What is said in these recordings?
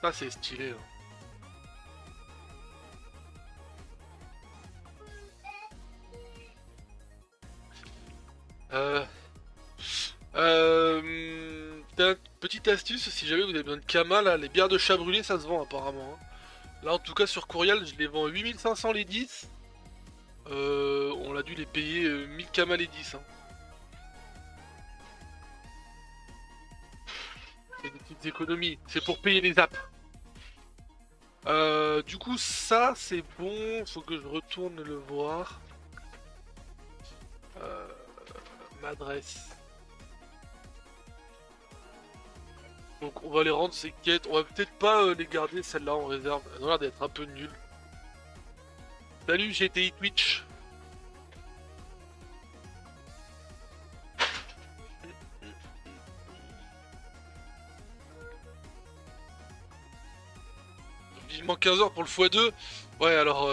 Ça c'est stylé, hein. Euh, Petite astuce, si jamais vous avez besoin de Kama, là, les bières de chat brûlé, ça se vend apparemment, hein. Là, en tout cas, sur Courriel, je les vends 8500 les 10. On a dû les payer 1000 Kama les 10, hein. C'est des petites économies. C'est pour payer les apps. Du coup, ça, c'est bon. Faut que je retourne le voir. Euh, M'adresse. Donc, on va les rendre ces quêtes. On va peut-être pas les garder, celles-là, en réserve. Elles ont l'air d'être un peu nulles. Salut, GTI Twitch. Vivement 15 heures pour le x2. Ouais, alors...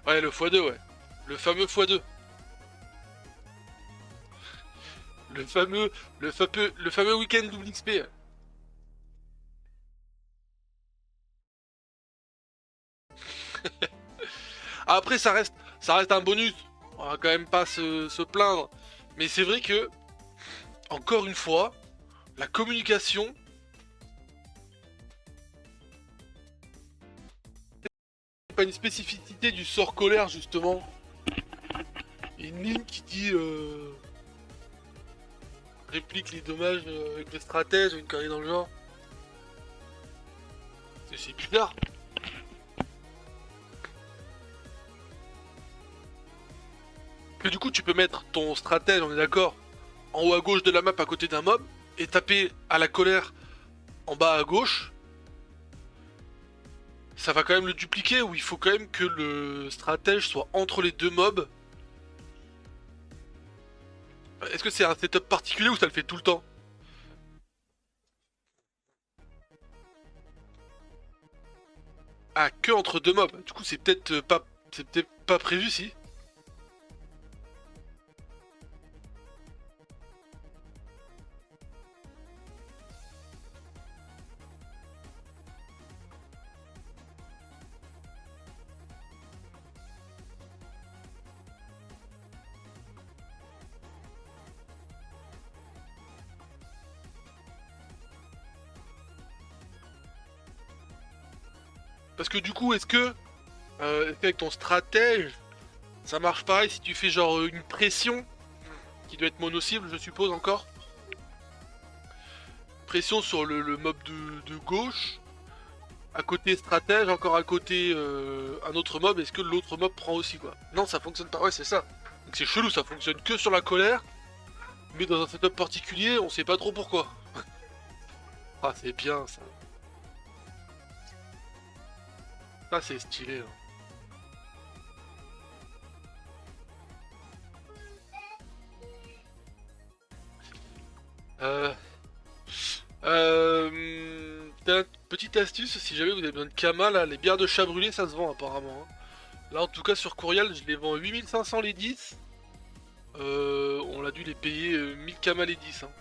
ouais, le x2, ouais. Le fameux x2. Le fameux... Le fameux week-end double XP. Après, ça reste un bonus. On va quand même pas se plaindre. Mais c'est vrai que, encore une fois, la communication, c'est pas une spécificité du sort colère, justement. Il y a une ligne qui dit réplique les dommages avec le stratège, une connerie dans le genre. C'est bizarre. Que du coup, tu peux mettre ton stratège, on est d'accord, en haut à gauche de la map à côté d'un mob, et taper à la colère en bas à gauche. Ça va quand même le dupliquer, ou il faut quand même que le stratège soit entre les deux mobs. Est-ce que c'est un setup particulier ou ça le fait tout le temps? Ah, que entre deux mobs. Du coup, c'est peut-être pas prévu, si. Parce que du coup, est-ce que avec ton stratège, ça marche pareil si tu fais genre une pression qui doit être mono-cible, je suppose encore. Pression sur le mob de gauche. À côté stratège, encore à côté un autre mob. Est-ce que l'autre mob prend aussi, quoi? Non, ça fonctionne pas. Ouais, c'est ça. Donc c'est chelou, ça fonctionne que sur la colère. Mais dans un setup particulier, on sait pas trop pourquoi. Ah, c'est bien ça. Ça, c'est stylé, hein. Euh, Petite astuce, si jamais vous avez besoin de Kama, là, les bières de chat brûlé, ça se vend apparemment, hein. Là, en tout cas, sur Courriel, je les vends 8500 les 10. On a dû les payer 1000 Kama les 10, hein.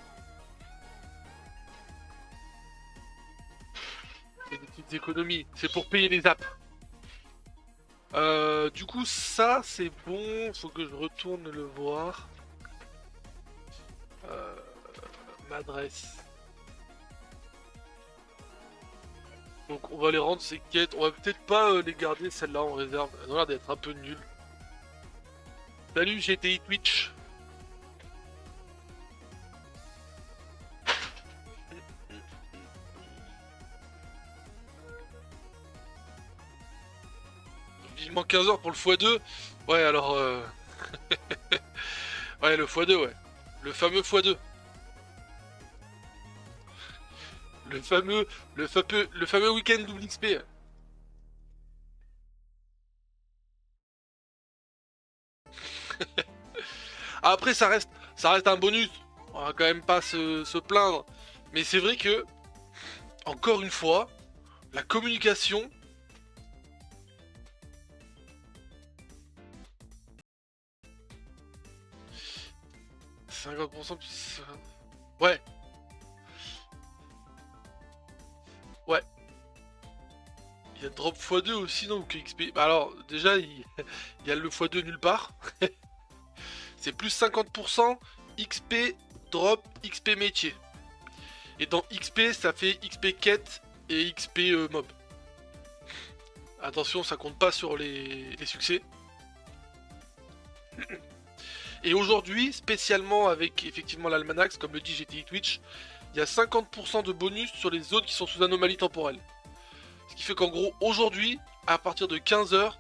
C'est des petites économies. C'est pour payer les apps. Du coup, ça, c'est bon. Faut que je retourne le voir. Euh, M'adresse. Donc, on va les rendre ces quêtes. On va peut-être pas les garder, celles-là, en réserve. Elles ont l'air d'être un peu nulles. Salut, GTI Twitch. Vivement 15 heures pour le x2. Ouais, alors... ouais, le x2, ouais. Le fameux x2. Le fameux week-end double XP. Après, ça reste un bonus. On va quand même pas se plaindre. Mais c'est vrai que, encore une fois, la communication, 50% plus... Ouais. Ouais. Il y a drop x2 aussi, non? Ou que XP. Bah alors, déjà, il y a le x2 nulle part. C'est plus 50% XP drop XP métier. Et dans XP, ça fait XP quête et XP mob. Attention, ça compte pas sur les succès. Et aujourd'hui, spécialement avec effectivement l'Almanax, comme le dit GTI Twitch, il y a 50% de bonus sur les zones qui sont sous anomalie temporelle. Ce qui fait qu'en gros, aujourd'hui, à partir de 15h...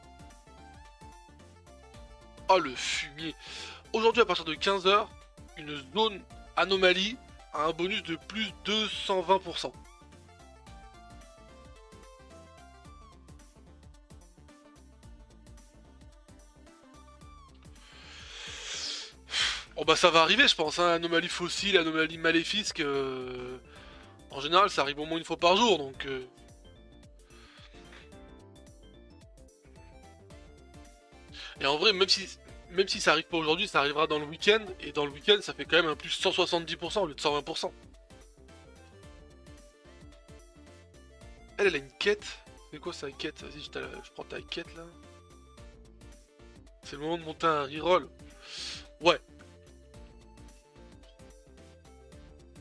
Oh le fumier! Aujourd'hui, à partir de 15h, une zone anomalie a un bonus de plus 220%. Oh bah ça va arriver je pense, hein, anomalie fossile, anomalie maléfique, en général ça arrive au moins une fois par jour donc... Et en vrai même si ça arrive pas aujourd'hui, ça arrivera dans le week-end, et dans le week-end ça fait quand même un plus 170% au lieu de 120%. Elle a une quête. C'est quoi sa quête? Vas-y je prends ta quête là. C'est le moment de monter un reroll. Ouais.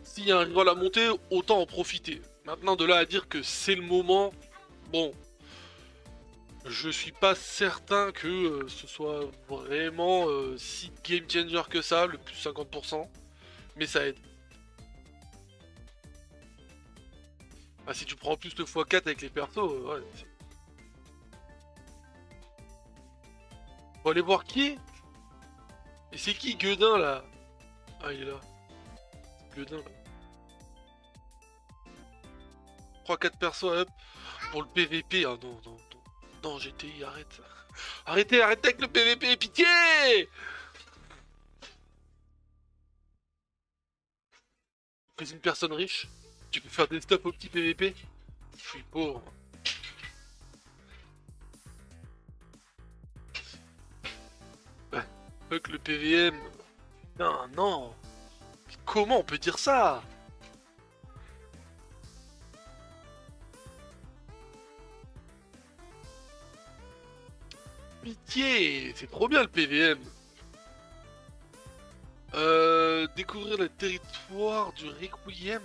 S'il y a un reroll à monter, autant en profiter. Maintenant, de là à dire que c'est le moment, bon, je suis pas certain que ce soit vraiment si game changer que ça, le plus 50%, mais ça aide. Ah, si tu prends plus le x4 avec les persos, ouais. Faut aller voir qui est. Et c'est qui Guedin là? Ah, il est là. Guedin là. 3-4 persos, hop. Pour le PVP, ah non, non, non. Non, GTI, arrête. Arrêtez avec le PVP, pitié! Tu es une personne riche, tu peux faire des stops au petit PVP. Je suis pauvre. Bah, fuck le PVM. Non, non. Mais comment on peut dire ça? Pitié, c'est trop bien le PVM. Découvrir le territoire du Requiem.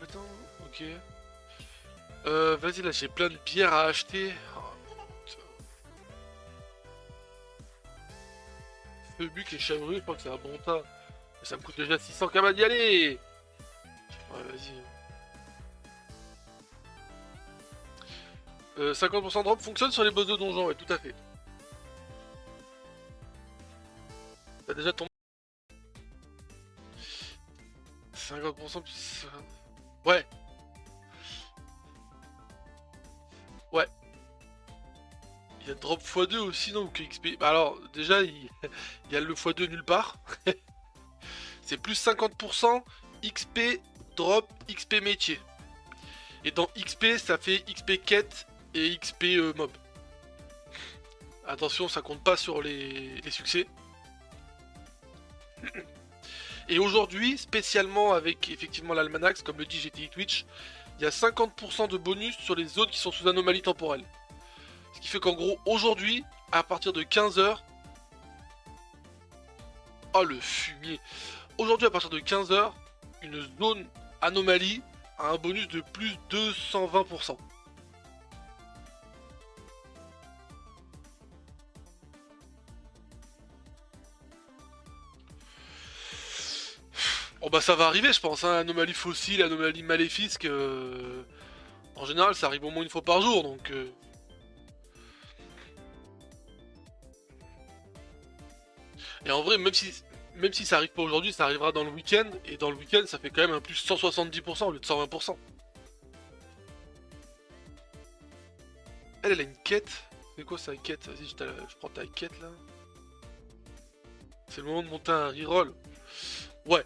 Attends, ok. Vas-y, là, j'ai plein de bières à acheter. Oh, putain. Febuc et Chavru, je crois que c'est un bon tas. Mais ça me coûte déjà 600 kamas d'y aller. Ouais, vas-y. 50% de drop fonctionne sur les boss de donjon, ouais, tout à fait. T'as déjà ton... 50% plus... Ouais. Ouais. Il y a drop x2 aussi, non? Ou que XP. Bah alors, déjà, il y a le x2 nulle part. C'est plus 50% XP drop XP métier. Et dans XP, ça fait XP quête et XP mob. Attention, ça compte pas sur les succès. Et aujourd'hui, spécialement avec effectivement l'Almanax, comme le dit GTI Twitch, il y a 50% de bonus sur les zones qui sont sous anomalie temporelle. Ce qui fait qu'en gros, aujourd'hui, à partir de 15h... Oh le fumier! Aujourd'hui, à partir de 15h, une zone anomalie a un bonus de plus 220%. Oh bah ça va arriver je pense, hein, anomalie fossile, anomalie maléfique, en général ça arrive au moins une fois par jour donc... Et en vrai même si ça arrive pas aujourd'hui, ça arrivera dans le week-end, et dans le week-end ça fait quand même un plus 170% au lieu de 120%. Elle a une quête. C'est quoi sa quête? Vas-y je prends ta quête là. C'est le moment de monter un reroll. Ouais.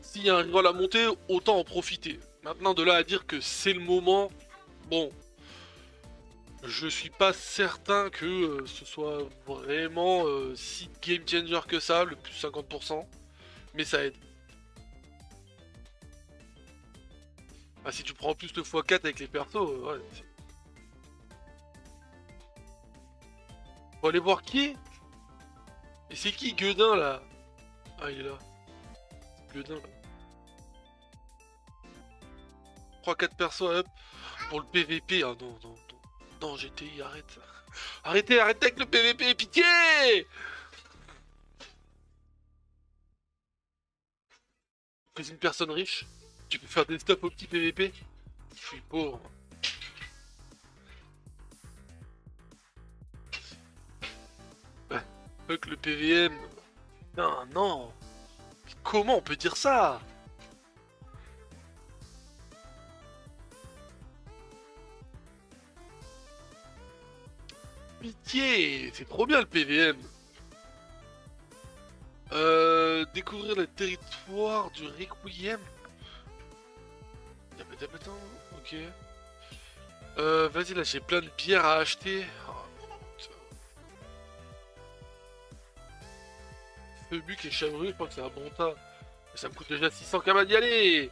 S'il y a un reroll à monter, autant en profiter. Maintenant, de là à dire que c'est le moment, bon, je suis pas certain que ce soit vraiment si game changer que ça, le plus 50%, mais ça aide. Ah, si tu prends en plus le x4 avec les persos, ouais. Faut aller voir qui est. Et c'est qui Guedin là? Ah, il est là. Guedin là. 3-4 persos, hop. Pour le PVP. Ah non, non, non. Non, GTI, arrête. Arrêtez, arrêtez avec le PVP, pitié! Tu es une personne riche? Tu peux faire des stops au petit PVP? Je suis pauvre. Bah, fuck le PVM. Non, non. Mais comment on peut dire ça? Pitié, c'est trop bien le PVM. Découvrir le territoire du Requiem. Attends, ok. Vas-y, là, j'ai plein de bières à acheter. Oh, putain. Feubuc et Chabru, je crois que c'est un bon tas. Mais ça me coûte déjà 600 camas d'y aller.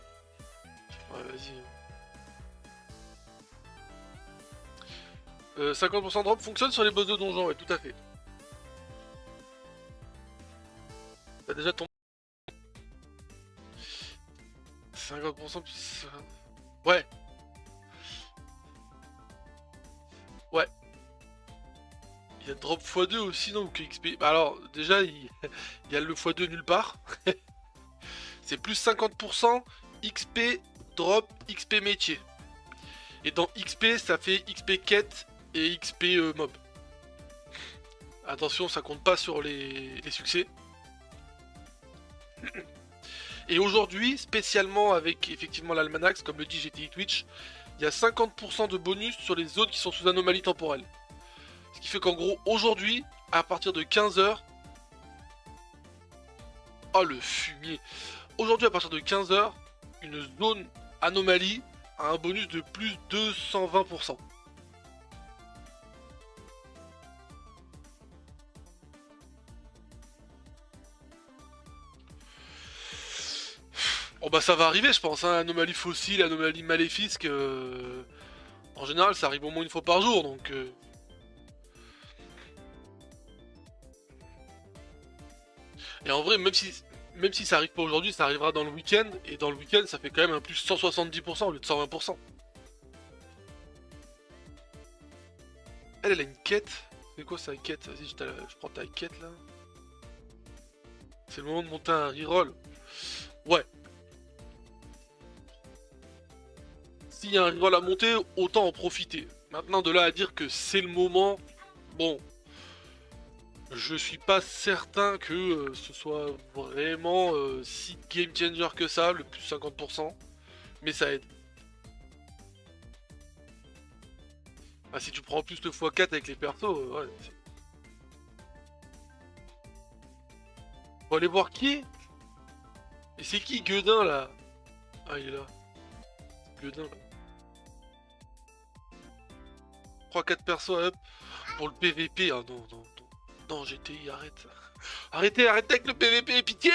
Ouais, vas-y. 50% de drop fonctionne sur les boss de donjon, ouais, tout à fait. T'as déjà ton... 50% plus... Ouais. Ouais. Il y a drop x2 aussi, non? Ou que XP... Bah alors, déjà, il y a le x2 nulle part. C'est plus 50% XP drop, XP métier. Et dans XP, ça fait XP quête et XP mob. Attention, ça compte pas sur les succès. Et aujourd'hui, spécialement avec effectivement l'Almanax, comme le dit GTI Twitch, il y a 50% de bonus sur les zones qui sont sous anomalie temporelle. Ce qui fait qu'en gros, aujourd'hui, à partir de 15h... Oh le fumier! Aujourd'hui, à partir de 15h, une zone anomalie a un bonus de plus de 120%. Bon bah ça va arriver je pense, hein, anomalie fossile, anomalie maléfique, en général ça arrive au moins une fois par jour donc... Et en vrai même si ça arrive pas aujourd'hui, ça arrivera dans le week-end, et dans le week-end ça fait quand même un plus 170% au lieu de 120%. Elle a une quête. C'est quoi sa quête? Vas-y je prends ta quête là. C'est le moment de monter un reroll. Ouais. S'il y a un reroll à monter, autant en profiter. Maintenant, de là à dire que c'est le moment, bon, je suis pas certain que ce soit vraiment si game changer que ça, le plus 50%, mais ça aide. Ah, si tu prends en plus le x4 avec les persos, ouais. Faut aller voir qui est. Et c'est qui Guedin là? Ah, il est là. Guedin là. 3-4 persos, hop. Pour le PVP, ah non, non, non. Non, GTI, arrête. Arrêtez, arrêtez avec le PVP, pitié!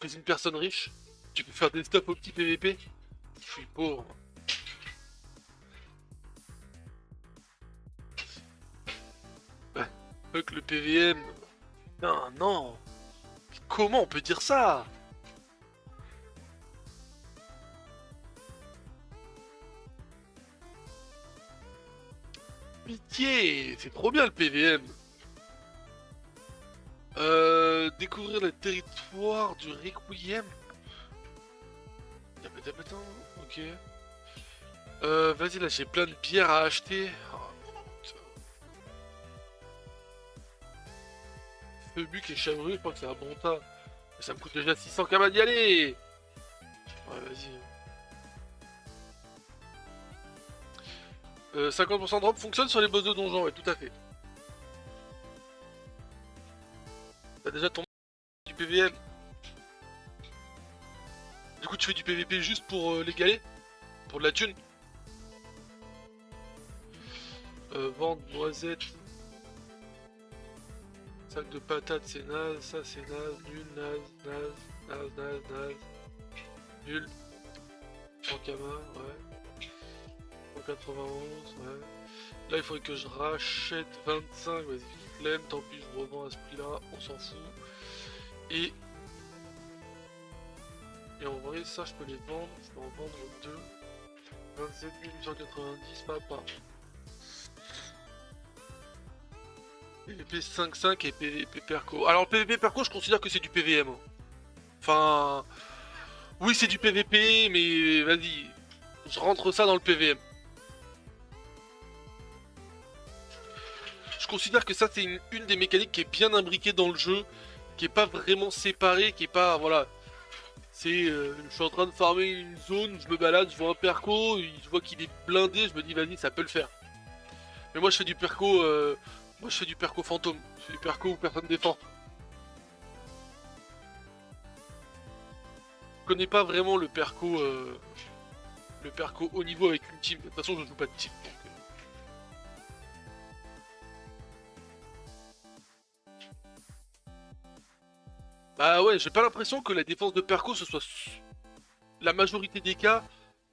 Tu es une personne riche? Tu peux faire des stops au petit PVP? Je suis pauvre. Bah, fuck le PVM. Non, non. Mais comment on peut dire ça? Pitié, c'est trop bien le PVM. Découvrir le territoire du Requiem. Attends, ok. Vas-y, là, j'ai plein de bières à acheter. Oh, putain. Feubuc et Chabru, je crois que c'est un bon tas. Mais ça me coûte déjà 600 camas d'y aller. Ouais, vas-y. 50% de drop fonctionne sur les boss de donjon, ouais, tout à fait. T'as déjà ton du PVM. Du coup, tu fais du PVP juste pour les galets? Pour de la thune? Vente, noisette. Sac de patates, c'est naze, ça c'est naze, nul, naze, nul. Ankama, ouais. 191, ouais. Là il faudrait que je rachète 25, vas-y, flemme, tant pis, je revends à ce prix là, on s'en fout. Et en vrai, ça je peux les vendre, je peux en vendre 2. 27 890, papa. PVP 5-5 et PVP Perco. Alors PVP Perco, je considère que c'est du PVM. Enfin, oui c'est du PVP, mais vas-y, je rentre ça dans le PVM. Je considère que ça c'est une des mécaniques qui est bien imbriquée dans le jeu, qui est pas vraiment séparée, qui est pas, voilà. C'est, je suis en train de farmer une zone, je me balade, je vois un perco, je vois qu'il est blindé, je me dis vas-y ça peut le faire. Mais moi je fais du perco, fantôme, je fais du perco où personne défend. Je connais pas vraiment le perco haut niveau avec une team. De toute façon je joue pas de team. Donc, bah ouais, j'ai pas l'impression que la défense de perco ce soit la majorité des cas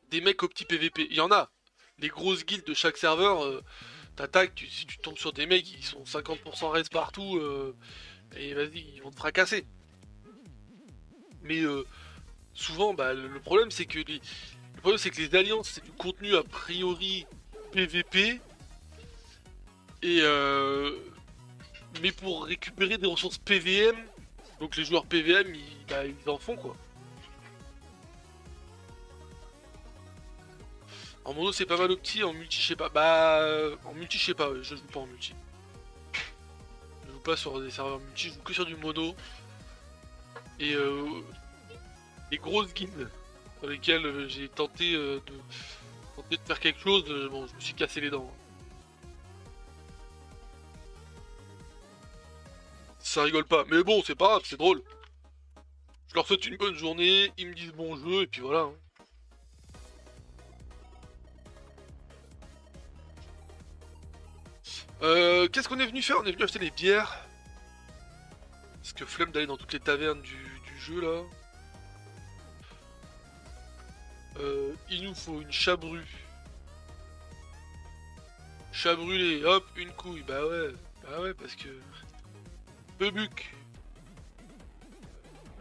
des mecs au petit PVP. Il y en a. Les grosses guildes de chaque serveur, t'attaques, si tu tombes sur des mecs qui sont 50% res partout, et vas-y, ils vont te fracasser. Mais souvent, bah, le problème c'est que les alliances c'est du contenu a priori PVP, et mais pour récupérer des ressources PVM, donc les joueurs PVM ils en font quoi. En mono c'est pas mal au petit, en multi je sais pas. Bah en multi je sais pas, ouais, je joue pas en multi. Je joue pas sur des serveurs multi, je joue que sur du mono. Et les grosses guildes dans lesquelles j'ai tenté, de faire quelque chose, bon je me suis cassé les dents. Ça rigole pas, mais bon c'est pas grave, c'est drôle. Je leur souhaite une bonne journée, ils me disent bon jeu et puis voilà. Hein. Qu'est-ce qu'on est venu faire? On est venu acheter des bières. Parce que flemme d'aller dans toutes les tavernes du jeu là. Il nous faut une chabrue. Chat brûlé, hop, une couille. Bah ouais, parce que... Bebuc.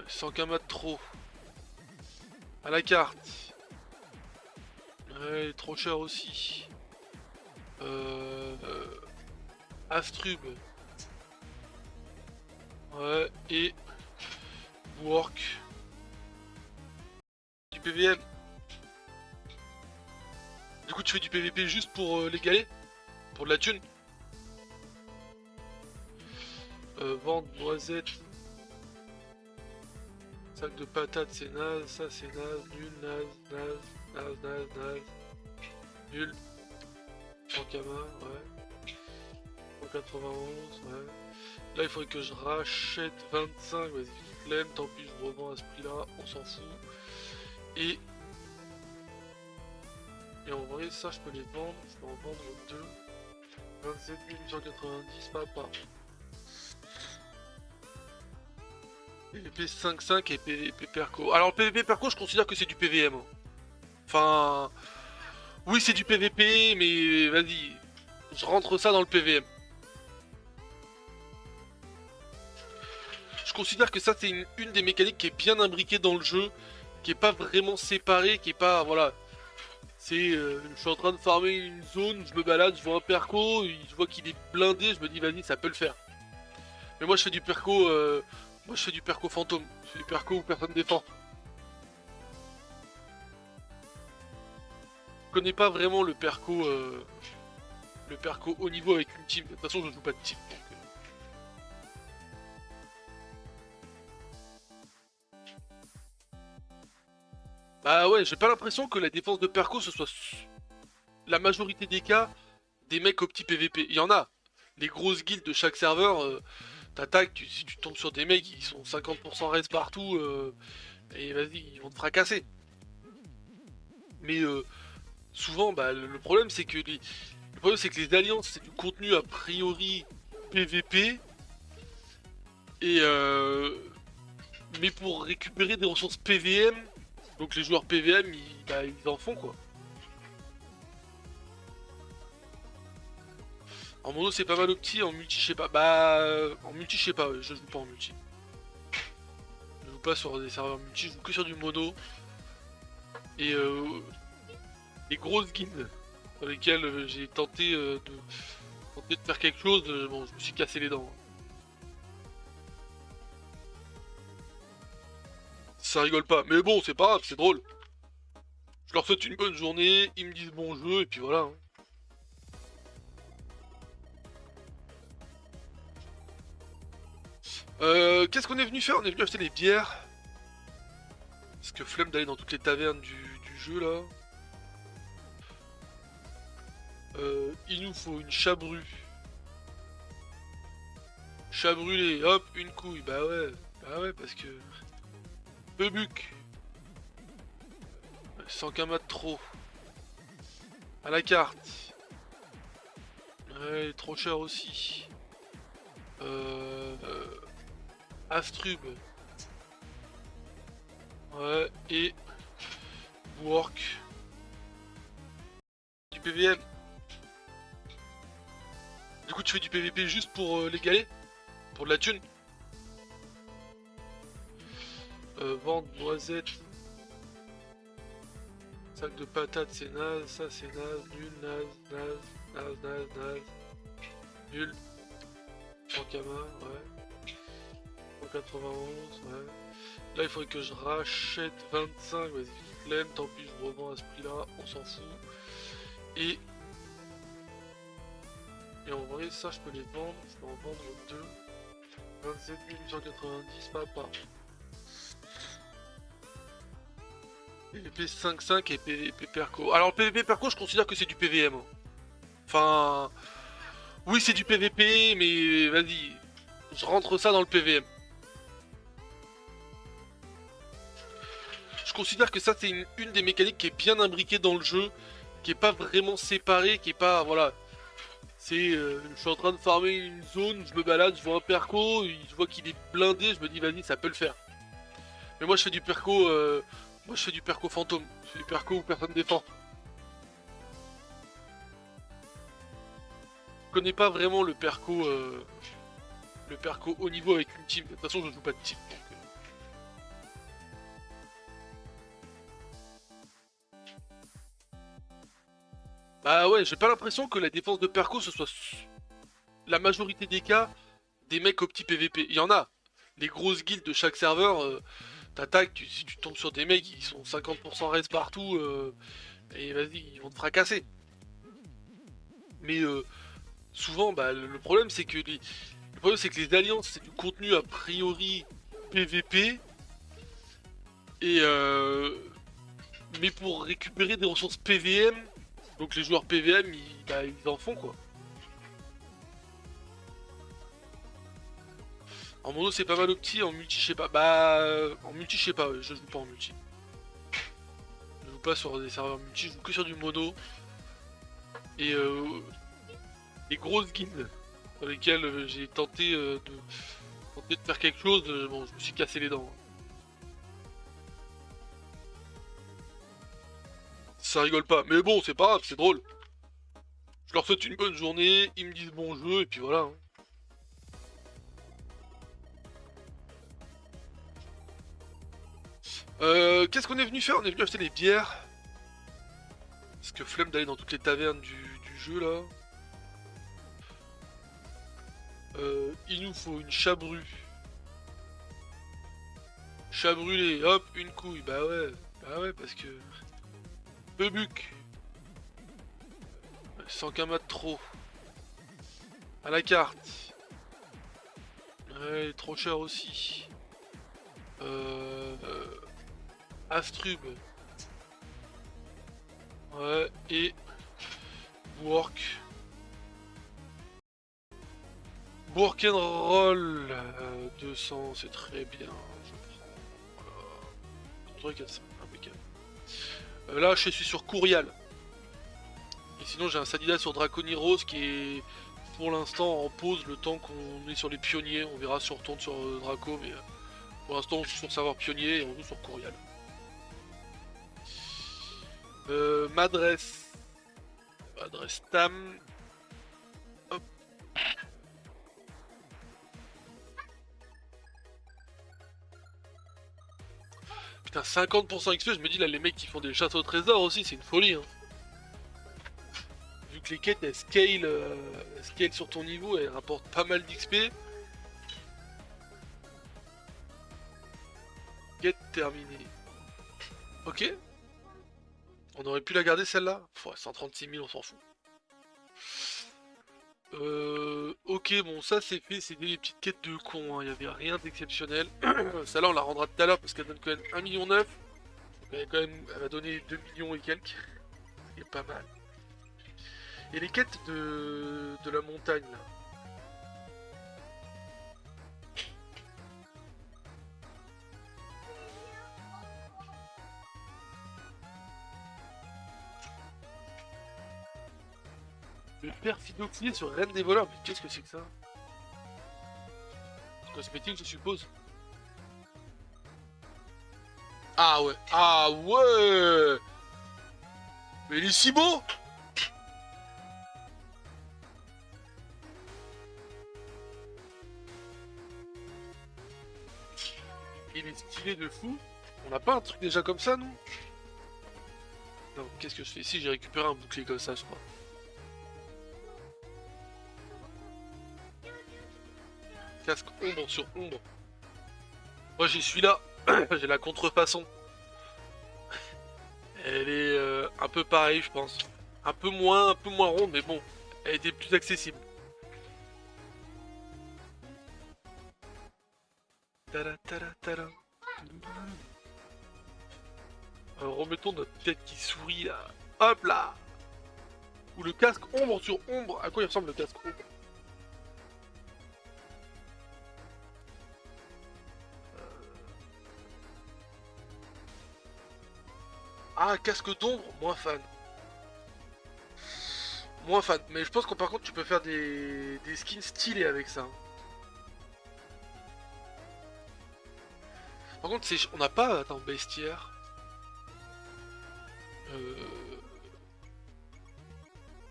100 kamas de trop. À la carte. Ouais, trop cher aussi. Astrub. Ouais, et... Work. Du PVM. Du coup, tu fais du PVP juste pour les galets? Pour de la thune? Vente, noisette. Sac de patates, c'est naze, ça c'est naze, nul, naze, nul. Ankama, ouais. 191, ouais. Là il faudrait que je rachète 25, vas-y, flemme, tant pis, je revends à ce prix là, on s'en fout. Et en vrai, ça je peux les vendre, je peux en vendre 2. 27 890, papa. PVP 5-5 et PVP Perco. Alors PVP Perco, je considère que c'est du PVM. Enfin, oui c'est du PVP, mais vas-y, je rentre ça dans le PVM. Je considère que ça c'est une des mécaniques qui est bien imbriquée dans le jeu, qui est pas vraiment séparée, qui est pas, voilà. C'est, je suis en train de farmer une zone, je me balade, je vois un perco, je vois qu'il est blindé, je me dis vas-y ça peut le faire. Mais moi je fais du perco, fantôme, je fais du perco où personne défend. Je connais pas vraiment le perco haut niveau avec une team. De toute façon je joue pas de team. Donc, bah ouais, j'ai pas l'impression que la défense de perco ce soit la majorité des cas des mecs au petit PVP. Il y en a. Les grosses guildes de chaque serveur, t'attaques, si tu tombes sur des mecs qui sont 50% res partout, et vas-y, ils vont te fracasser. Mais souvent, bah, le problème c'est que les alliances c'est du contenu a priori PVP, Et mais pour récupérer des ressources PVM, donc les joueurs PVM, ils en font quoi. En mono c'est pas mal opti, en multi je sais pas. Bah en multi je sais pas, ouais, je joue pas en multi. Je joue pas sur des serveurs multi, je joue que sur du mono. Et les grosses guildes dans lesquelles j'ai tenté de faire quelque chose, bon je me suis cassé les dents. Ça rigole pas, mais bon c'est pas grave, c'est drôle. Je leur souhaite une bonne journée, ils me disent bon jeu et puis voilà. Qu'est-ce qu'on est venu faire? On est venu acheter des bières. Parce que flemme d'aller dans toutes les tavernes du jeu là. Il nous faut une chabru. Chat brûlé, hop, une couille. Bah ouais, parce que... Beubuc. Sans qu'un mat trop. À la carte. Ouais, trop cher aussi. Astrub. Ouais, et... Work. Du PVM. Du coup, tu fais du PVP juste pour les galets? Pour de la thune? Vente, noisettes. Sac de patates, c'est naze. Ça, c'est naze. Nul, naze. Nul. Ankama, ouais. 191, ouais. Là, il faudrait que je rachète 25. Vas-y, flemme. Tant pis, je revends à ce prix-là. On s'en fout. Et en vrai, ça, je peux les vendre. Je peux en vendre 2. 27 890, papa. PVP 5-5 et PVP Perco. Alors, PVP Perco, je considère que c'est du PVM. Enfin... Oui, c'est du PVP, mais vas-y. Je rentre ça dans le PVM. Je considère que ça, c'est une des mécaniques qui est bien imbriquée dans le jeu. Qui est pas vraiment séparée, qui est pas... Voilà. C'est... je suis en train de farmer une zone, je me balade, je vois un perco, je vois qu'il est blindé, je me dis, vas-y, ça peut le faire. Mais moi, je fais du perco... Moi, je fais du perco fantôme. Je fais du perco où personne défend. Je connais pas vraiment le perco haut niveau avec une team. De toute façon, je joue pas de team. Donc, Bah ouais, j'ai pas l'impression que la défense de perco ce soit la majorité des cas des mecs au petit PVP. Il y en a. Les grosses guildes de chaque serveur, t'attaques, si tu tombes sur des mecs qui sont 50% res partout, et vas-y, ils vont te fracasser. Mais souvent, bah, le problème c'est que les alliances, c'est du contenu a priori PVP, et mais pour récupérer des ressources PVM, donc les joueurs PVM, ils en font quoi. En mono c'est pas mal opti, en multi je sais pas. Bah en multi je sais pas, ouais, je joue pas en multi. Je joue pas sur des serveurs multi, je joue que sur du mono. Et les grosses guildes dans lesquelles j'ai tenté de faire quelque chose, bon je me suis cassé les dents. Ça rigole pas, mais bon c'est pas grave, c'est drôle. Je leur souhaite une bonne journée, ils me disent bon jeu et puis voilà. Qu'est-ce qu'on est venu faire? On est venu acheter des bières. Parce que flemme d'aller dans toutes les tavernes du jeu là. Il nous faut une chabru. Chat brûlé, hop, une couille. Bah ouais, parce que... Beubuc. Sans qu'un mat trop. À la carte. Ouais, trop cher aussi. Astrub. Ouais, et... Work. Roll 200, c'est très bien. Je prends. Voilà. 400, impeccable. Là, je suis sur Courial. Et sinon, j'ai un Sadida sur Draconiros qui est pour l'instant en pause le temps qu'on est sur les pionniers. On verra si on retourne sur Draco, mais pour l'instant on joue sur serveur pionnier et on joue sur Courial. M'adresse Tam. Hop. Putain, 50% XP, je me dis là, les mecs qui font des châteaux au trésor aussi, c'est une folie. Hein. Vu que les quêtes elles scale sur ton niveau, elles rapportent pas mal d'XP. Quête terminée. Ok. On aurait pu la garder celle-là. 136 000, on s'en fout. Ok, bon, ça c'est fait, c'est des petites quêtes de cons, hein. Il n'y avait rien d'exceptionnel. Celle-là, on la rendra tout à l'heure parce qu'elle donne quand même 1,9 million. Elle va donner 2 millions et quelques. C'est pas mal. Et les quêtes de la montagne, là. Le père Philoclier sur Reine des voleurs, mais qu'est-ce que c'est que ça? Cosmétique, je suppose. Ah ouais, ah ouais. Mais il est si beau. Il est stylé de fou. On n'a pas un truc déjà comme ça, nous? Non, qu'est-ce que je fais ici? J'ai récupéré un bouclier comme ça, je crois. Casque ombre sur ombre. Moi j'y suis là. J'ai la contrefaçon. Elle est un peu pareille, je pense. Un peu moins ronde, mais bon, elle était plus accessible. Tada, tada, tada. Remettons notre tête qui sourit là. Hop là. Ou le casque ombre sur ombre. À quoi il ressemble le casque ombre? Ah, casque d'ombre, moins fan. Moins fan. Mais je pense que par contre tu peux faire des skins stylés avec ça. Par contre, on n'a pas... Attends, bestiaire.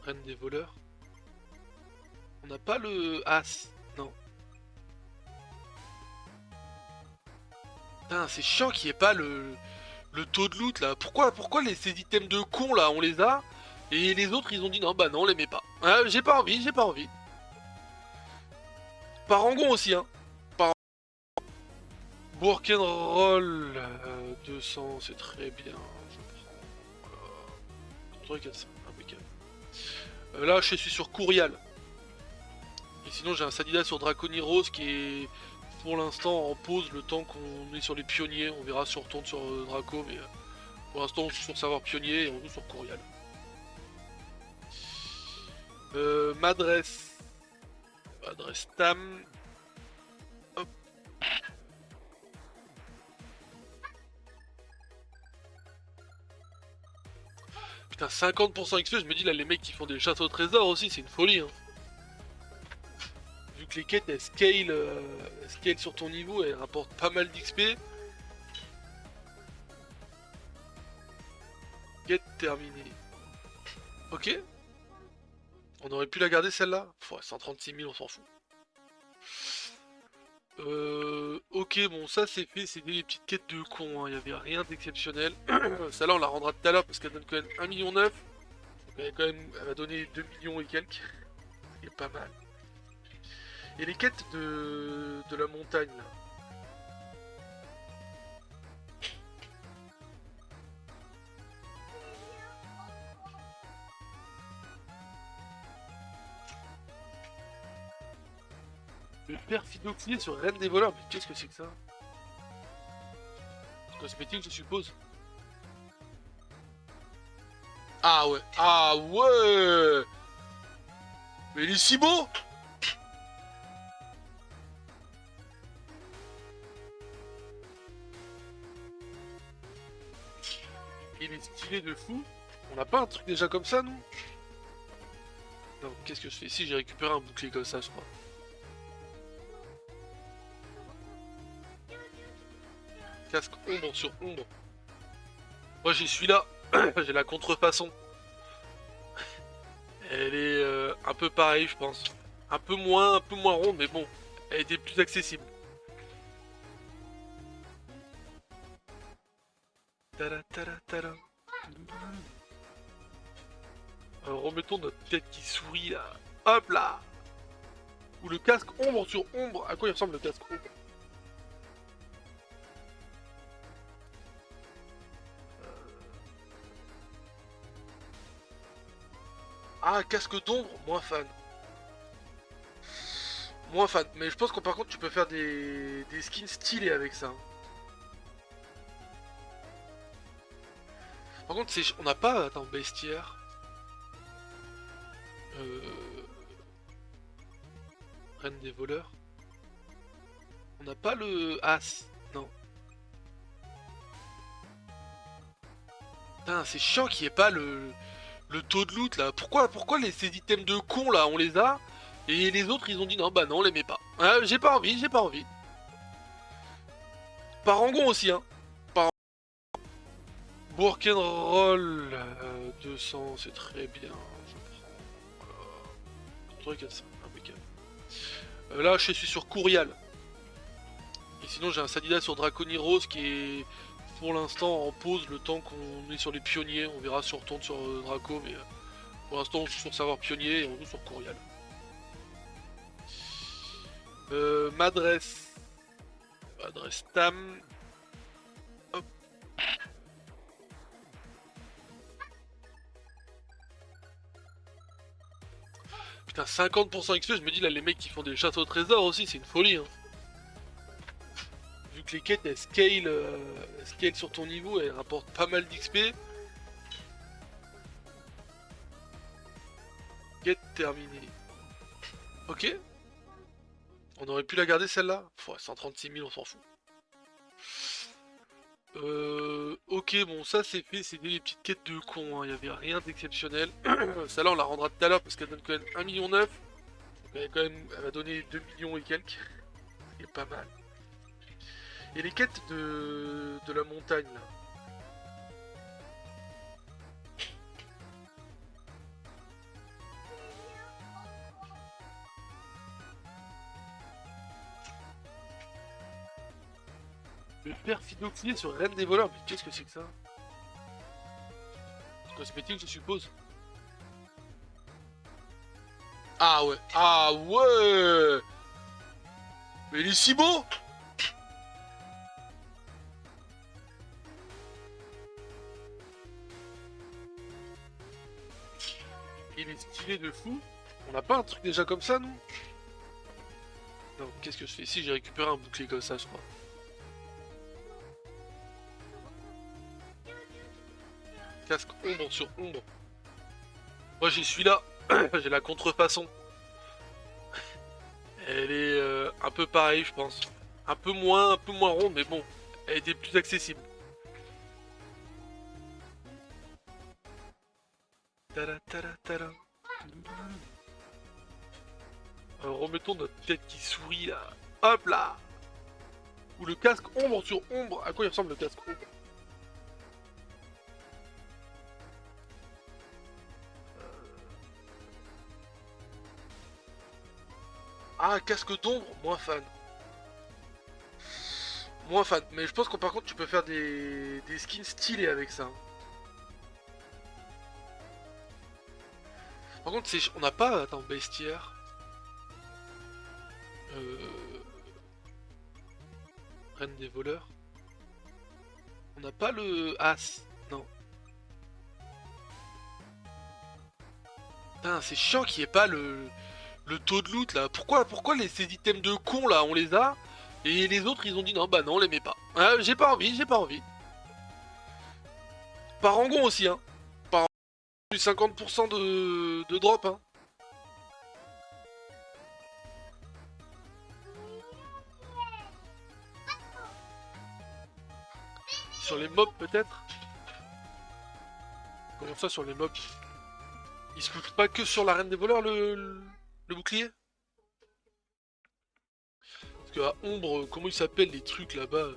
Reine des voleurs. On n'a pas le as. Non. Putain, c'est chiant qu'il n'y ait pas le taux de loot là. Pourquoi ces items de con là, on les a? Et les autres ils ont dit non, bah non, on les met pas. Ah, j'ai pas envie, j'ai pas envie. Parangon aussi, hein. Rock'n'roll 200, c'est très bien. Je prends. Truc à ça, impeccable. Là, je suis sur Courial. Et sinon, j'ai un Sadida sur Draconiros qui est pour l'instant en pause le temps qu'on est sur les pionniers. On verra si on retourne sur Draco, mais pour l'instant, on joue sur serveur pionnier et on joue sur Courial. M'adresse Tam. Hop. Putain, 50% XP, je me dis là, les mecs qui font des châteaux au trésor aussi, c'est une folie. Hein. Vu que les quêtes elles scale sur ton niveau, elles rapportent pas mal d'XP. Quête terminée. Ok. On aurait pu la garder celle-là. 136 000, on s'en fout. Ok, bon, ça c'est fait, c'est des petites quêtes de cons, hein. Il n'y avait rien d'exceptionnel. Celle-là, on la rendra tout à l'heure parce qu'elle donne quand même 1,9 million. Elle va donner 2 millions et quelques. C'est pas mal. Et les quêtes de la montagne, là. Le père Philoclier sur Reine des voleurs, mais qu'est-ce que c'est que ça? Cosmétique, je suppose. Ah ouais, ah ouais. Mais il est si beau. Il est stylé de fou. On n'a pas un truc déjà comme ça, nous? Non, qu'est-ce que je fais ici? J'ai récupéré un bouclier comme ça, je crois. Casque ombre sur ombre. Moi j'y suis là. J'ai la contrefaçon. Elle est un peu pareille, je pense. Un peu moins ronde, mais bon, elle était plus accessible. Tada, tada, tada. Remettons notre tête qui sourit là. Hop là. Ou le casque ombre sur ombre. À quoi il ressemble le casque ombre? Ah, casque d'ombre, moins fan. Moins fan. Mais je pense que par contre tu peux faire des skins stylés avec ça. Par contre, on n'a pas... Attends, bestiaire. Euh... Reine des voleurs. On n'a pas le as. Non. Putain, c'est chiant qu'il n'y ait pas le taux de loot là. Pourquoi ces items de con là, on les a et les autres ils ont dit non, bah non, on les met pas. J'ai pas envie, j'ai pas envie. Parangon aussi, hein. Roll 200, c'est très bien. Je prends. Truc à ça, impeccable. Là, je suis sur Courial. Et sinon, j'ai un Sadida sur Draconiros qui est pour l'instant en pause le temps qu'on est sur les pionniers. On verra si on retourne sur Draco, mais pour l'instant, on joue sur savoir pionnier et on joue sur Courial. M'adresse Tam. Hop. Putain, 50% XP, je me dis là, les mecs qui font des châteaux au trésor aussi, c'est une folie. Hein. Vu que les quêtes elles scale sur ton niveau, elles rapportent pas mal d'XP. Quête terminée. Ok. On aurait pu la garder celle-là. 136 000, on s'en fout. Ok, bon, ça c'est fait, c'est des petites quêtes de con, hein. Il y avait rien d'exceptionnel. Celle-là, on la rendra tout à l'heure parce qu'elle donne quand même 1,9 million. Donc elle va donner 2 millions et quelques. C'est pas mal. Et les quêtes de la montagne, là. Le perfidoxyé sur Reine des voleurs, mais qu'est-ce que c'est que ça? Cosmétique, je suppose. Ah ouais, ah ouais. Mais il est si beau. Il est stylé de fou. On n'a pas un truc déjà comme ça, nous? Non, qu'est-ce que je fais ici? J'ai récupéré un bouclier comme ça, je crois. Casque ombre sur ombre. Moi j'y suis là. J'ai la contrefaçon. Elle est un peu pareille, je pense. Un peu moins ronde, mais bon, elle était plus accessible. Tada, tada, tada. Remettons notre tête qui sourit là. Hop là. Ou le casque ombre sur ombre. À quoi il ressemble le casque ombre? Ah, casque d'ombre, moins fan. Moins fan. Mais je pense que par contre tu peux faire des skins stylés avec ça. Par contre, on n'a pas... Attends, bestiaire. Reine des voleurs. On n'a pas le as. Non. Putain, c'est chiant qu'il n'y ait pas le taux de loot là. Pourquoi ces items de con là, on les a et les autres ils ont dit non, bah non, on les met pas. J'ai pas envie, j'ai pas envie. Parangon aussi, hein. Parangon, 50% de drop, hein. Sur les mobs peut-être. Comment ça sur les mobs? Il se fout pas que sur la reine des voleurs le bouclier? Parce que à Ombre, comment ils s'appellent les trucs là-bas?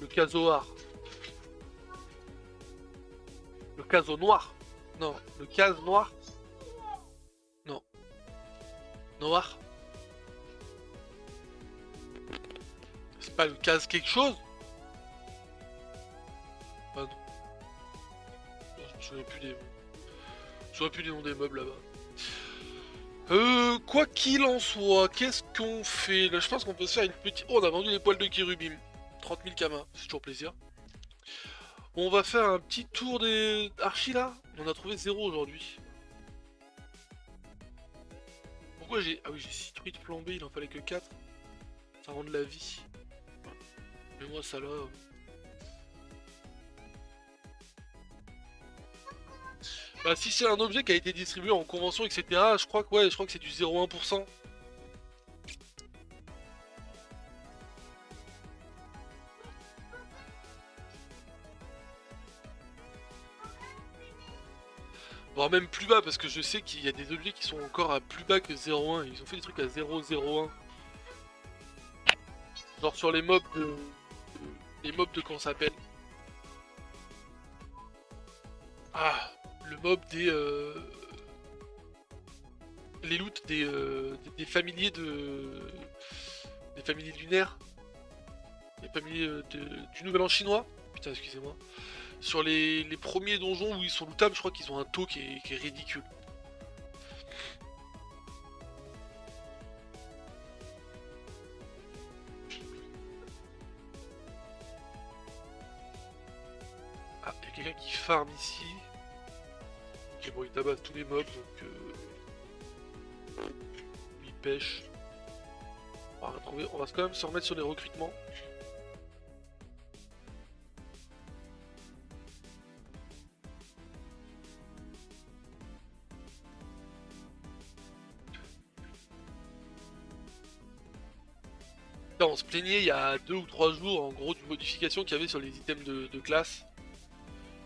Le casoar. Le caso noir. Non, le case noir. Non. Noir. C'est pas le case quelque chose? Ah non. Je me souviens plus des... Je souviens plus des noms des meubles là-bas. Quoi qu'il en soit, qu'est-ce qu'on fait? Là, je pense qu'on peut se faire une petite... Oh, on a vendu des poils de Kirubim. 30 000 kamas, c'est toujours plaisir. On va faire un petit tour des archis là. On a trouvé 0 aujourd'hui. Pourquoi j'ai... Ah oui, j'ai 6 truites plombées, il en fallait que 4. Ça rend de la vie. Mais moi, ça là... Bah, si c'est un objet qui a été distribué en convention, etc., je crois que ouais, je crois que c'est du 0,1%. Voire même plus bas, parce que je sais qu'il y a des objets qui sont encore à plus bas que 0,1. Ils ont fait des trucs à 0,01. Genre sur les mobs de... Les mobs de comment ça s'appelle? Ah, le mob des... Les loots des familiers de... Des familiers lunaires. Les familiers du Nouvel An chinois. Putain, excusez-moi. Sur les premiers donjons où ils sont lootables, je crois qu'ils ont un taux qui est ridicule. Ah, il y a quelqu'un qui farm ici. Ok, bon, il tabasse tous les mobs, donc... il pêche. On va quand même se remettre sur les recrutements. Là, on se plaignait il y a 2 ou 3 jours en gros d'une modification qu'il y avait sur les items de classe.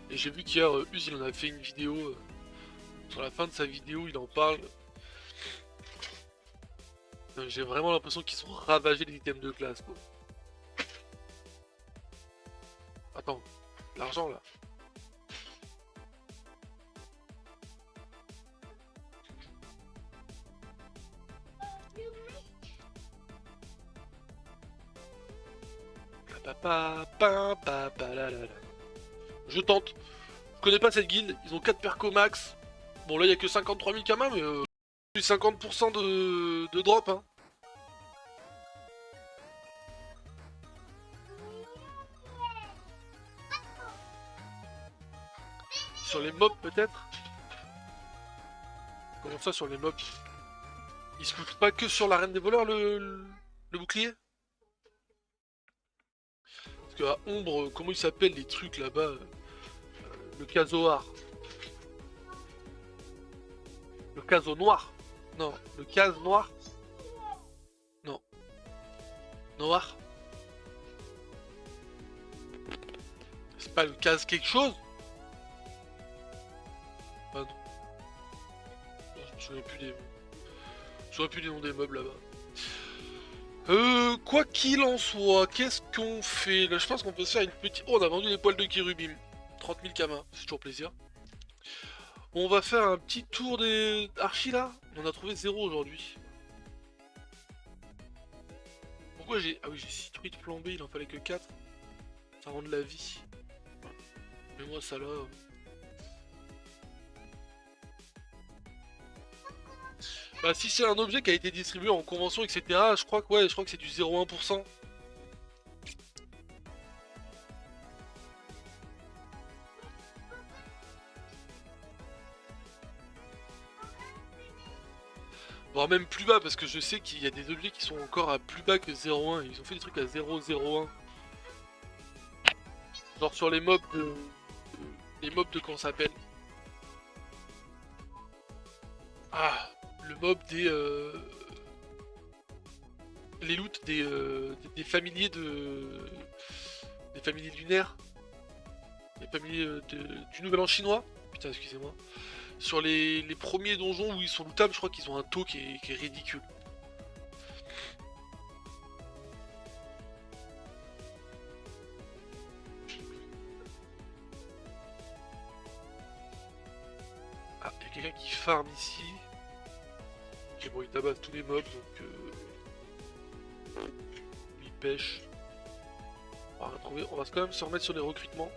Et j'ai vu qu'hier Uz il en a fait une vidéo. Sur la fin de sa vidéo il en parle. J'ai vraiment l'impression qu'ils sont ravagés les items de classe quoi. Attends, l'argent là. Je tente. Je connais pas cette guilde, ils ont 4 percos max. Bon là il y a que 53 000 kamas mais 50% de drop hein. Sur les mobs peut-être? Comment ça sur les mobs? Ils se foutent pas que sur la reine des voleurs le bouclier? Parce que à Ombre, comment ils s'appellent les trucs là-bas? Le casoar. Le caso noir. Non, le case noir. Non. Noir. C'est pas le case quelque chose? Ah non. Je me souviens plus des... Je me souviens plus des noms des meubles là-bas. Quoi qu'il en soit, qu'est-ce qu'on fait? Là, je pense qu'on peut se faire une petite... Oh, on a vendu des poils de Kirubim. 30 000 kamas, c'est toujours plaisir. On va faire un petit tour des archis là. On a trouvé 0 aujourd'hui. Pourquoi j'ai... Ah oui, j'ai 6 truites plombées, il en fallait que 4. Ça rend de la vie. Mais moi, ça là... Bah, si c'est un objet qui a été distribué en convention, etc., je crois que ouais, je crois que c'est du 0,1%. Voire même plus bas, parce que je sais qu'il y a des objets qui sont encore à plus bas que 0,1. Ils ont fait des trucs à 0,01. Genre sur les mobs de... Les mobs de comment ça s'appelle? Ah, le mob des... Les loots des familiers de... Des familiers lunaires. Les familiers du Nouvel An chinois. Putain, excusez-moi. Sur les premiers donjons où ils sont lootables, je crois qu'ils ont un taux qui est ridicule. Ah, il y a quelqu'un qui farm ici. Ok, bon, il tabasse tous les mobs, donc il pêche. On va quand même se remettre sur les recrutements.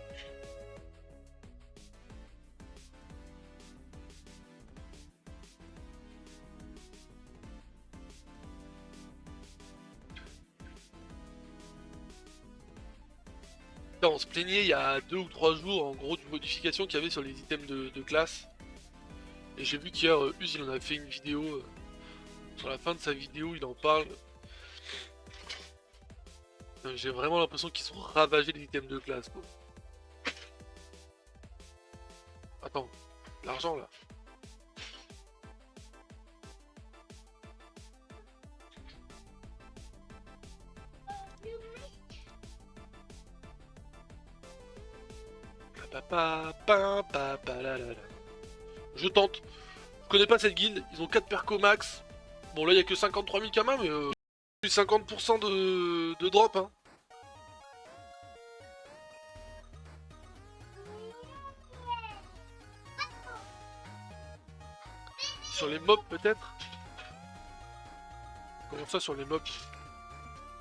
On se plaignait il y a 2 ou 3 jours en gros d'une modification qu'il y avait sur les items de classe. Et j'ai vu qu'hier Uz il en a fait une vidéo. Sur la fin de sa vidéo il en parle. J'ai vraiment l'impression qu'ils ont ravagé les items de classe quoi. Attends, l'argent là. Je tente. Je connais pas cette guilde, ils ont 4 percos max. Bon là il y a que 53 000 kamas mais 50% de drop hein. Sur les mobs peut-être. Comment ça sur les mobs?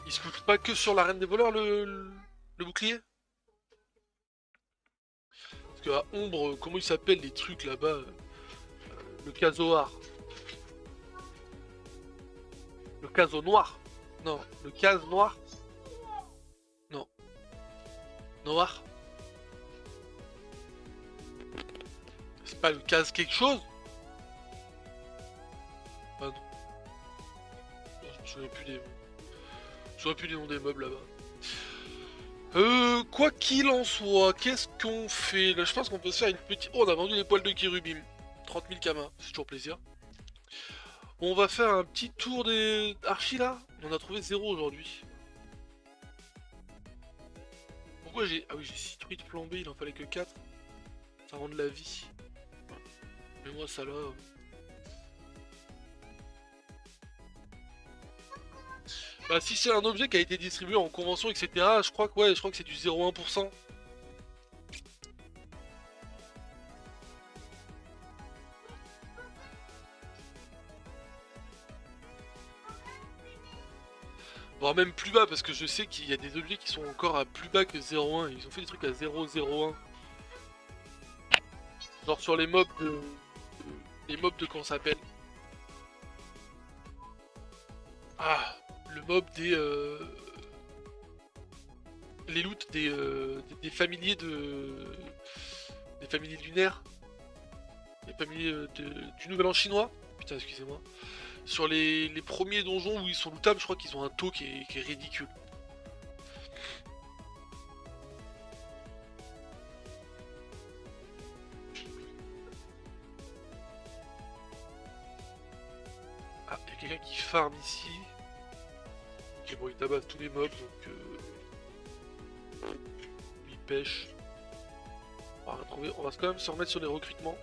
Ils se foutent pas que sur la reine des voleurs le bouclier? Parce qu'à Ombre, comment ils s'appellent les trucs là-bas? Le casoar. Le caso noir. Non, le case noir. Non. Noir. C'est pas le case quelque chose? Ah non. Je me souviens plus des... Je me souviens plus des noms des meubles là-bas. Quoi qu'il en soit, qu'est-ce qu'on fait? Là, je pense qu'on peut se faire une petite... Oh, on a vendu les poils de Kirubim. 30 000 kamas, c'est toujours plaisir. On va faire un petit tour des archis là. On en a trouvé 0 aujourd'hui. Pourquoi j'ai... Ah oui, j'ai 6 truites flambées, il en fallait que 4. Ça rend de la vie. Mais moi ça là... Bah si c'est un objet qui a été distribué en convention etc, je crois que ouais, je crois que c'est du 0,1%. Voire même plus bas parce que je sais qu'il y a des objets qui sont encore à plus bas que 0,1. Ils ont fait des trucs à 0,01. Genre sur les mobs de... Les mobs de comment ça s'appelle? Ah, le mob des... Les loots des familiers de... Des familiers lunaires. Les familiers du Nouvel An chinois. Putain, excusez-moi. Sur les premiers donjons où ils sont lootables, je crois qu'ils ont un taux qui est ridicule. Ah, il y a quelqu'un qui farm ici. Ok, bon, il tabasse tous les mobs, donc... il pêche. On va quand même se remettre sur les recrutements.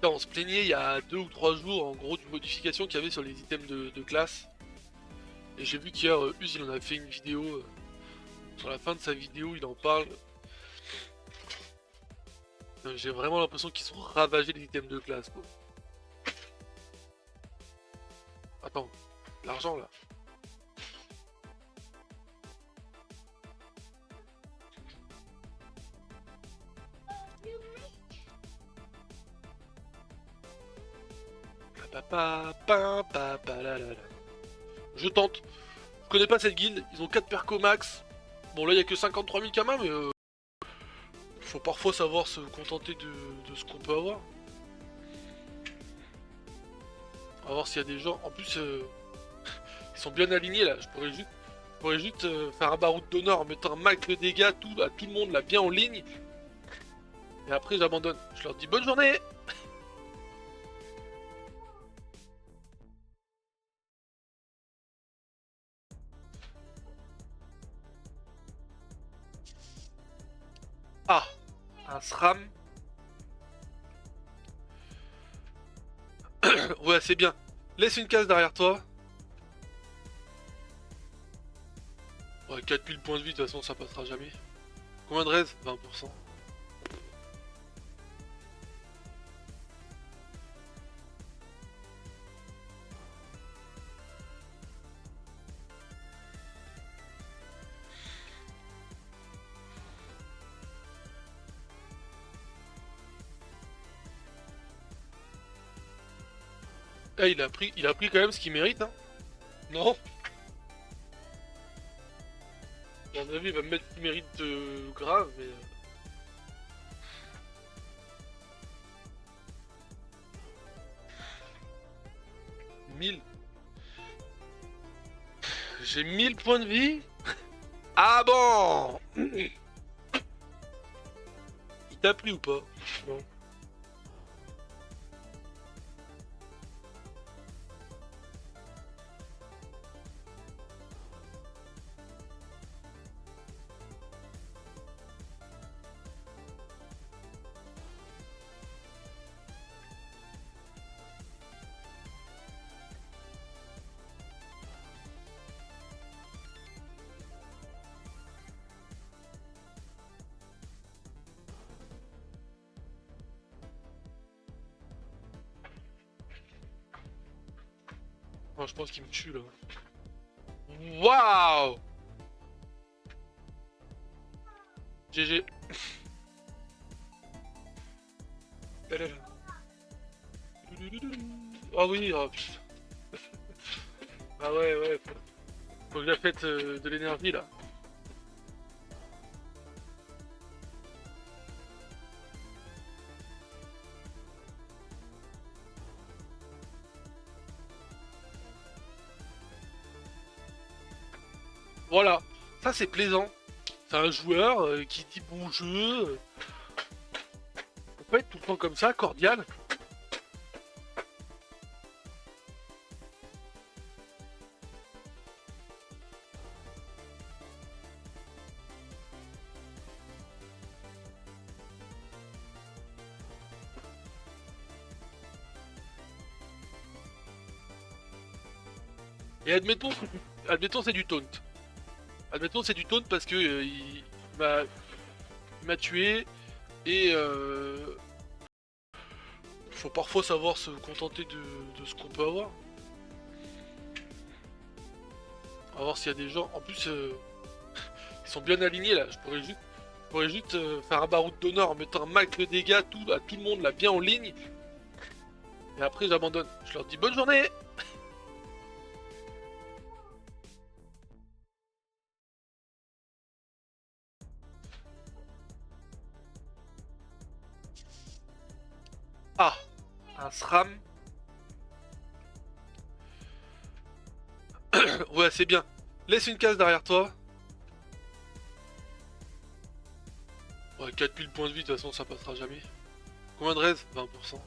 On se plaignait il y a 2 ou 3 jours en gros d'une modification qu'il y avait sur les items de classe. Et j'ai vu qu'hier Uz il en a fait une vidéo. Sur la fin de sa vidéo il en parle. J'ai vraiment l'impression qu'ils ont ravagé les items de classe quoi. Attends, l'argent là. Je tente. Je connais pas cette guilde, ils ont 4 percos max. Bon là il y a que 53 000 kamas mais faut parfois savoir se contenter de ce qu'on peut avoir. On va voir s'il y a des gens. En plus ils sont bien alignés là. Je pourrais juste faire un baroud d'honneur en mettant un max de dégâts à tout le monde là bien en ligne. Et après j'abandonne. Je leur dis bonne journée. Ah, un SRAM. Ouais, c'est bien. Laisse une case derrière toi. Ouais, 4000 points de vie, de toute façon, ça passera jamais. Combien de raise? 20%. Ah, il a pris quand même ce qu'il mérite, hein. Non? À mon avis, il va me mettre ce qu'il mérite grave, mais... 1000. J'ai 1000 points de vie? Ah bon? Il t'a pris ou pas? Non. Oh, je pense qu'il me tue là. Waouh! GG. Ah oui, oh putain. Ah ouais, ouais, faut que j'achète de l'énergie là. Voilà, ça c'est plaisant. C'est un joueur qui dit bon jeu. On peut être tout le temps comme ça, cordial. Et admettons c'est du taunt. Admettons c'est du taunt parce que m'a il m'a tué et faut parfois savoir se contenter de ce qu'on peut avoir. On va voir s'il y a des gens. En plus, ils sont bien alignés là. Je pourrais juste faire un baroud d'honneur en mettant un max de dégâts tout, à tout le monde là, bien en ligne. Et après, j'abandonne. Je leur dis bonne journée. Ah, un SRAM. Ouais, c'est bien. Laisse une case derrière toi. Ouais, 4000 points de vie, de toute façon, ça passera jamais. Combien de raise? 20%.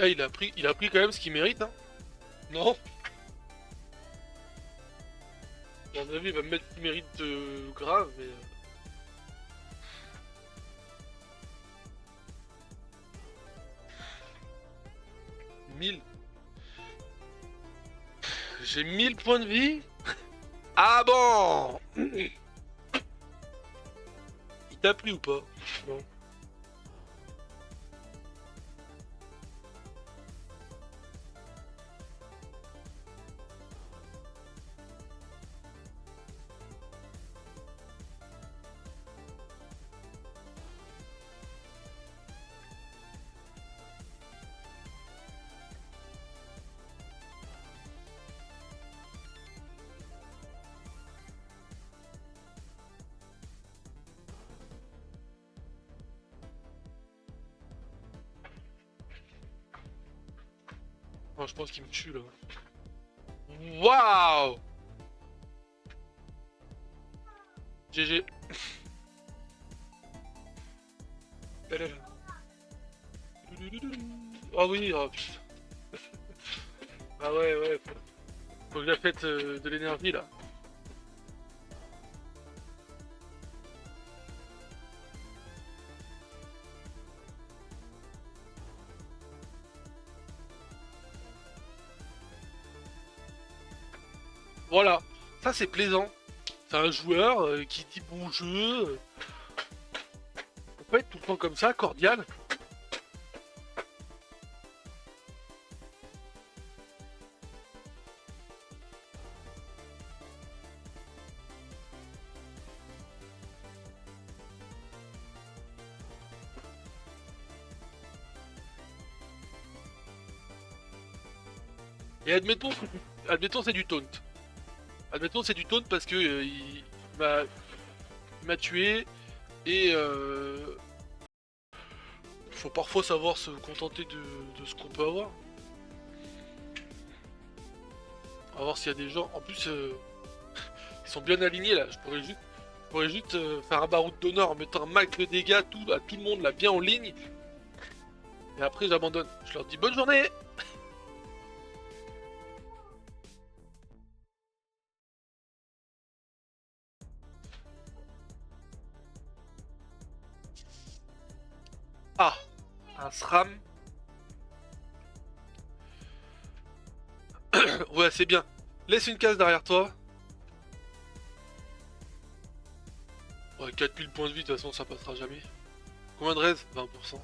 Ah, il a pris quand même ce qu'il mérite, hein. Non? À mon avis, il va me mettre ce qu'il mérite grave, mais... 1000. J'ai 1000 points de vie? Ah bon? Il t'a pris ou pas? Non. Oh, je pense qu'il me tue là. Waouh! GG. Ah oui, oh, putain. Ah ouais, ouais, faut que j'achète de l'énergie là. Voilà, ça c'est plaisant. C'est un joueur qui dit bon jeu. On peut être tout le temps comme ça, cordial. Et admettons c'est du taunt. Admettons c'est du taunt parce que m'a il m'a tué et faut parfois savoir se contenter de ce qu'on peut avoir. On va voir s'il y a des gens. En plus, ils sont bien alignés là. Je pourrais juste faire un baroud d'honneur en mettant un max de dégâts à tout le monde là, bien en ligne. Et après, j'abandonne. Je leur dis bonne journée. Ah, un SRAM. Ouais, c'est bien. Laisse une case derrière toi. Ouais, 4000 points de vie, de toute façon, ça passera jamais. Combien de raise? 20%.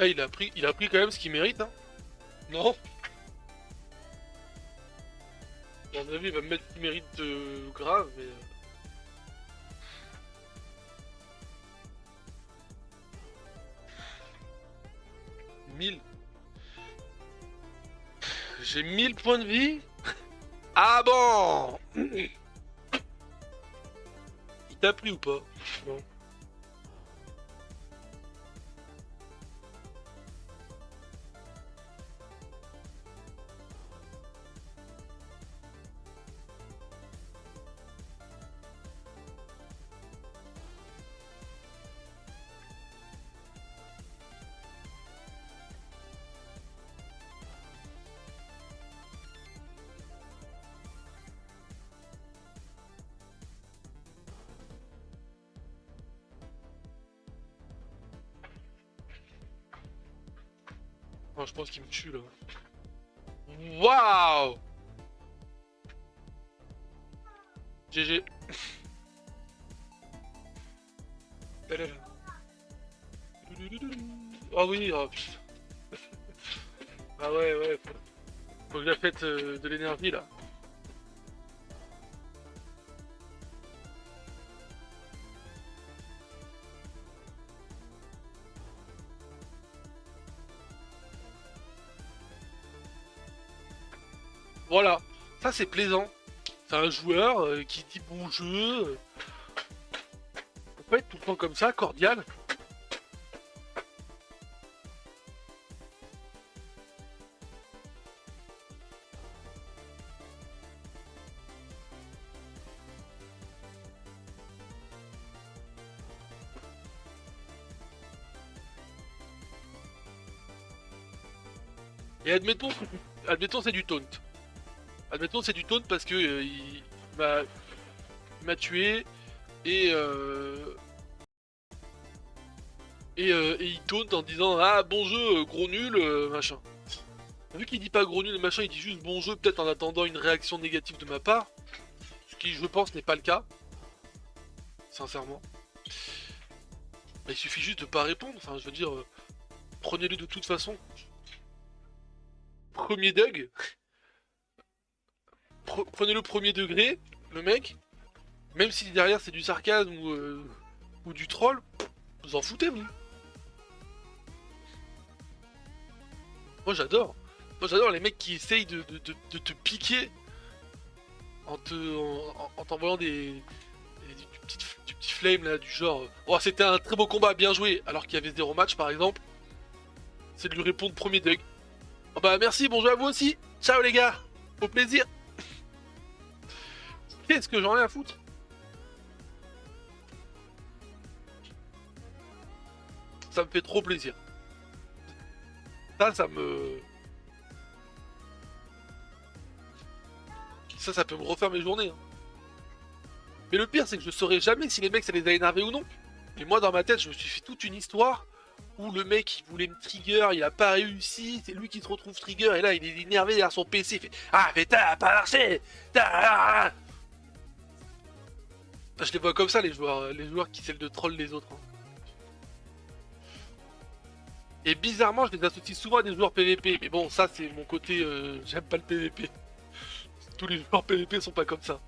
Ah, il a pris quand même ce qu'il mérite, hein. Non? À mon avis, il va me mettre ce qu'il mérite grave, mais. 1000. J'ai 1000 points de vie? Ah bon? Il t'a pris ou pas? Non. Non, je pense qu'il me tue là. Waouh! GG. Ah oui, oh, putain. Ah ouais, ouais, faut que j'achète de l'énergie là. Voilà, ça c'est plaisant. C'est un joueur qui dit bon jeu. On peut être tout le temps comme ça, cordial. Et admettons c'est du taunt. Admettons c'est du taunt parce que m'a il m'a tué et et il taunt en disant ah bon jeu gros nul machin. Vu qu'il dit pas gros nul machin, il dit juste bon jeu peut-être en attendant une réaction négative de ma part, ce qui je pense n'est pas le cas, sincèrement. Bah, il suffit juste de pas répondre. Enfin je veux dire prenez-le de toute façon. Premier Doug, prenez-le premier degré, le mec, même si derrière c'est du sarcasme ou du troll, vous en foutez vous. Moi j'adore. Moi j'adore les mecs qui essayent de te piquer en t'envoyant du petit flame là, du genre oh c'était un très beau combat, bien joué, alors qu'il y avait 0 match par exemple. C'est de lui répondre premier Doug. Oh bah merci, bonjour à vous aussi. Ciao les gars, au plaisir. Qu'est-ce que j'en ai à foutre? Ça me fait trop plaisir. Ça me... Ça peut me refaire mes journées. Hein. Mais le pire, c'est que je saurais jamais si les mecs ça les a énervés ou non. Et moi, dans ma tête, je me suis fait toute une histoire où le mec il voulait me trigger, il a pas réussi, c'est lui qui se retrouve trigger, et là il est énervé derrière son PC, il fait ah, mais t'as pas marché! Je les vois comme ça, les joueurs qui essaient de troll les autres. Hein. Et bizarrement, je les associe souvent à des joueurs PVP. Mais bon, ça, c'est mon côté. J'aime pas le PVP. Tous les joueurs PVP sont pas comme ça.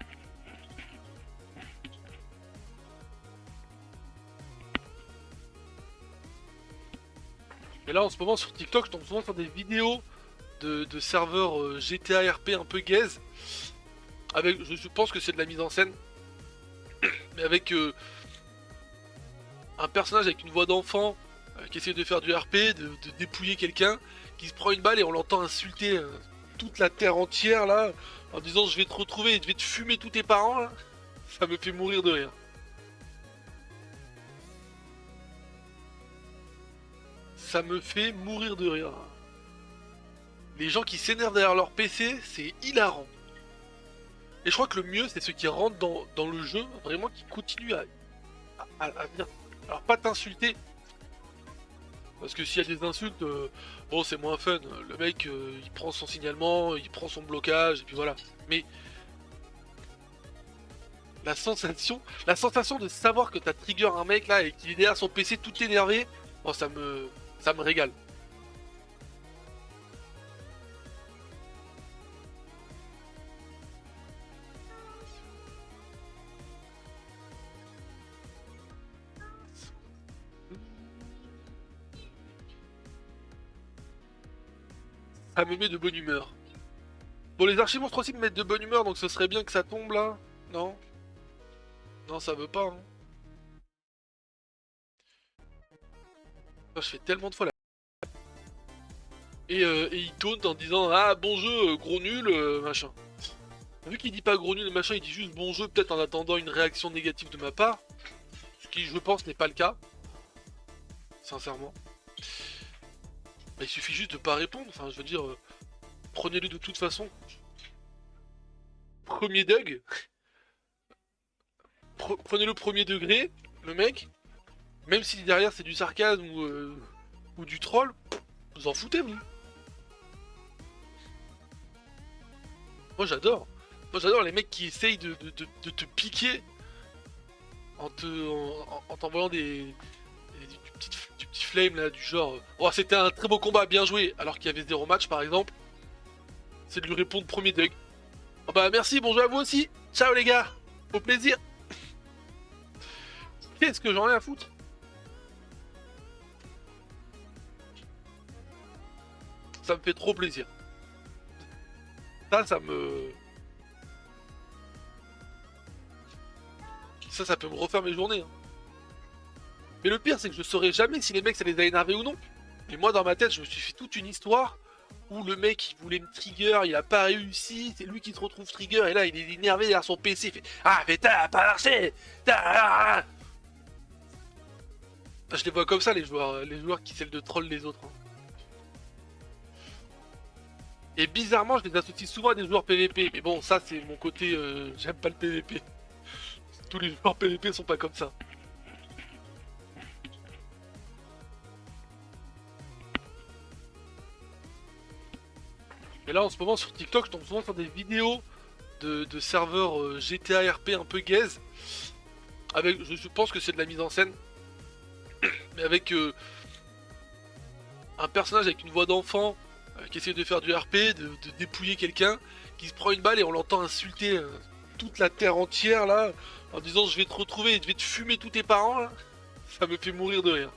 Mais là, en ce moment, sur TikTok, je tombe souvent sur des vidéos de serveurs GTA RP un peu gaze. Avec, je pense que c'est de la mise en scène. Mais avec un personnage avec une voix d'enfant qui essaie de faire du RP, de dépouiller quelqu'un, qui se prend une balle et on l'entend insulter toute la terre entière là, en disant je vais te retrouver et je vais te fumer tous tes parents là. Ça me fait mourir de rire. Ça me fait mourir de rire. Les gens qui s'énervent derrière leur PC, c'est hilarant. Et je crois que le mieux, c'est ceux qui rentrent dans le jeu, vraiment qui continuent à venir. Alors pas t'insulter, parce que s'il y a des insultes, bon c'est moins fun. Le mec, il prend son signalement, il prend son blocage, et puis voilà. Mais la sensation de savoir que t'as trigger un mec là et qu'il est derrière son PC tout énervé, bon, ça me régale. Ça me met de bonne humeur. Bon, les archimonstres aussi me mettent de bonne humeur, donc ce serait bien que ça tombe là. Non? Non, ça veut pas. Hein. Je fais tellement de fois la... Et il taunt en disant ah bon jeu, gros nul, machin. Vu qu'il dit pas gros nul, machin, il dit juste bon jeu, peut-être en attendant une réaction négative de ma part. Ce qui, je pense, n'est pas le cas. Sincèrement. Bah, il suffit juste de pas répondre. Enfin, je veux dire, prenez-le de toute façon. Premier Doug. Prenez-le premier degré, le mec. Même si derrière c'est du sarcasme ou du troll, vous en foutez, vous. Moi j'adore. Moi j'adore les mecs qui essayent de te piquer en t'envoyant du petit flame là, du genre oh c'était un très beau combat, bien joué, alors qu'il y avait 0 match par exemple. C'est de lui répondre premier Doug. Oh bah merci, bonjour à vous aussi. Ciao les gars, au plaisir. Qu'est-ce que j'en ai à foutre? Ça me fait trop plaisir. Ça me... Ça peut me refaire mes journées. Hein. Mais le pire, c'est que je saurais jamais si les mecs ça les a énervés ou non. Et moi, dans ma tête, je me suis fait toute une histoire où le mec il voulait me trigger, il a pas réussi, c'est lui qui se retrouve trigger, et là il est énervé derrière son PC, il fait ah, mais t'as pas marché! Je les vois comme ça, les joueurs qui essaient de troll les autres. Hein. Et bizarrement, je les associe souvent à des joueurs PVP. Mais bon, ça, c'est mon côté. J'aime pas le PVP. Tous les joueurs PVP sont pas comme ça. Mais là, en ce moment, sur TikTok, je tombe souvent sur des vidéos de serveurs GTA RP un peu gaze. Avec, je pense que c'est de la mise en scène. Mais avec un personnage avec une voix d'enfant qui essaie de faire du RP, de dépouiller quelqu'un, qui se prend une balle et on l'entend insulter toute la terre entière là, en disant je vais te retrouver et je vais te fumer tous tes parents là. Ça me fait mourir de rire.